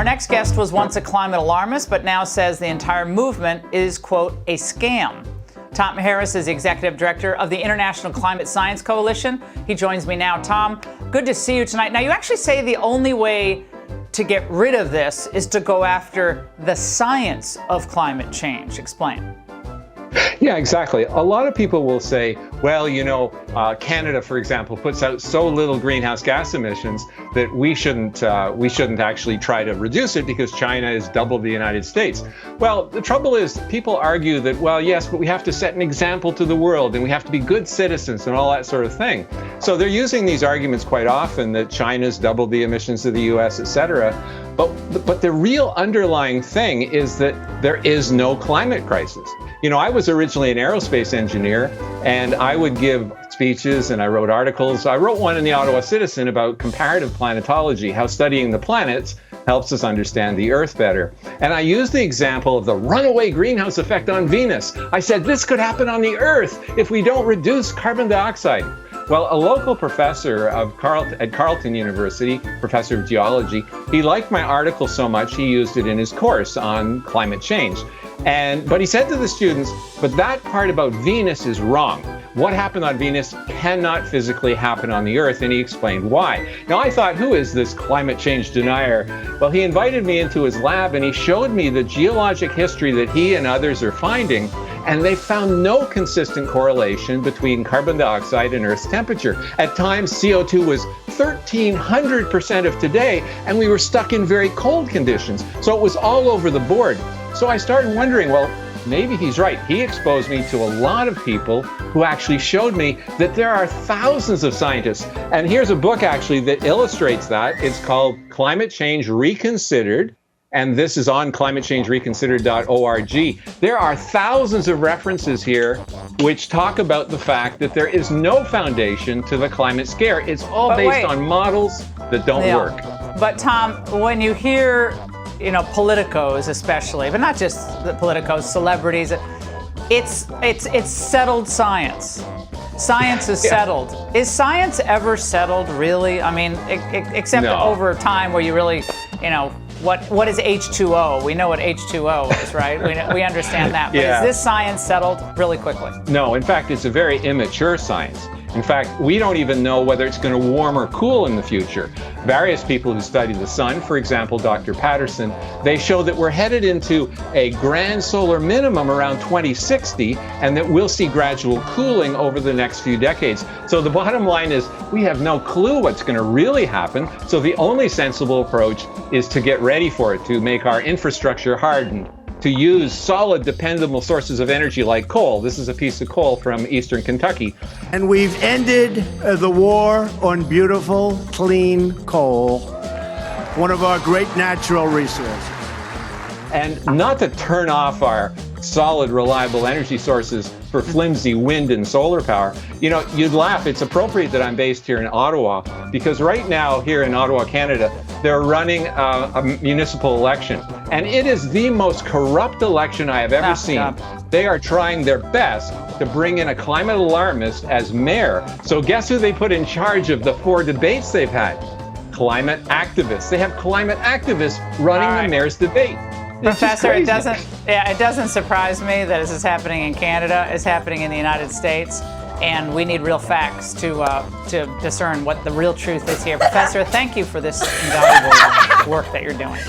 next guest was once a climate alarmist, but now says the entire movement is, quote, a scam. Tom Harris is the executive director of the International Climate Science Coalition. He joins me now. Tom, good to see you tonight. Now, you actually say the only way to get rid of this is to go after the science of climate change. Explain. Yeah, exactly. A lot of people will say, well, Canada, for example, puts out so little greenhouse gas emissions that we shouldn't actually try to reduce it because China is double the United States. Well, the trouble is people argue that, well, yes, but we have to set an example to the world and we have to be good citizens and all that sort of thing. So they're using these arguments quite often that China's doubled the emissions of the US, et cetera. But the real underlying thing is that there is no climate crisis. I was originally an aerospace engineer, and I would give speeches and I wrote articles. I wrote one in the Ottawa Citizen about comparative planetology, how studying the planets helps us understand the Earth better. And I used the example of the runaway greenhouse effect on Venus. I said, this could happen on the Earth if we don't reduce carbon dioxide. Well, a local professor at Carleton University, professor of geology, he liked my article so much he used it in his course on climate change. But he said to the students, but that part about Venus is wrong. What happened on Venus cannot physically happen on the Earth, and he explained why. Now I thought, who is this climate change denier? Well, he invited me into his lab and he showed me the geologic history that he and others are finding, and they found no consistent correlation between carbon dioxide and Earth's temperature. At times, CO2 was 1,300% of today, and we were stuck in very cold conditions. So it was all over the board. So I started wondering, well, maybe he's right. He exposed me to a lot of people who actually showed me that there are thousands of scientists. And here's a book actually that illustrates that. It's called Climate Change Reconsidered. And this is on climatechangereconsidered.org. There are thousands of references here which talk about the fact that there is no foundation to the climate scare. It's all based on models that don't work. But Tom, when you hear politicos especially, but not just the politicos, celebrities, it's settled science. Science is settled. Is science ever settled, really? I mean, except over time where you really, what is H2O? We know what H2O is, right? We understand that. But is this science settled really quickly? No, in fact, it's a very immature science. In fact, we don't even know whether it's going to warm or cool in the future. Various people who study the sun, for example, Dr. Patterson, they show that we're headed into a grand solar minimum around 2060, and that we'll see gradual cooling over the next few decades. So the bottom line is we have no clue what's going to really happen. So the only sensible approach is to get ready for it, to make our infrastructure hardened, to use solid, dependable sources of energy like coal. This is a piece of coal from eastern Kentucky. And we've ended the war on beautiful, clean coal, one of our great natural resources. And not to turn off our solid, reliable energy sources for flimsy wind and solar power. You'd laugh. It's appropriate that I'm based here in Ottawa, because right now here in Ottawa, Canada, they're running a municipal election. And it is the most corrupt election I have ever seen. They are trying their best to bring in a climate alarmist as mayor. So guess who they put in charge of the 4 debates they've had? Climate activists. They have climate activists running the mayor's debate. Professor, it doesn't surprise me that this is happening in Canada. It's happening in the United States, and we need real facts to discern what the real truth is here. Professor, thank you for this invaluable work that you're doing.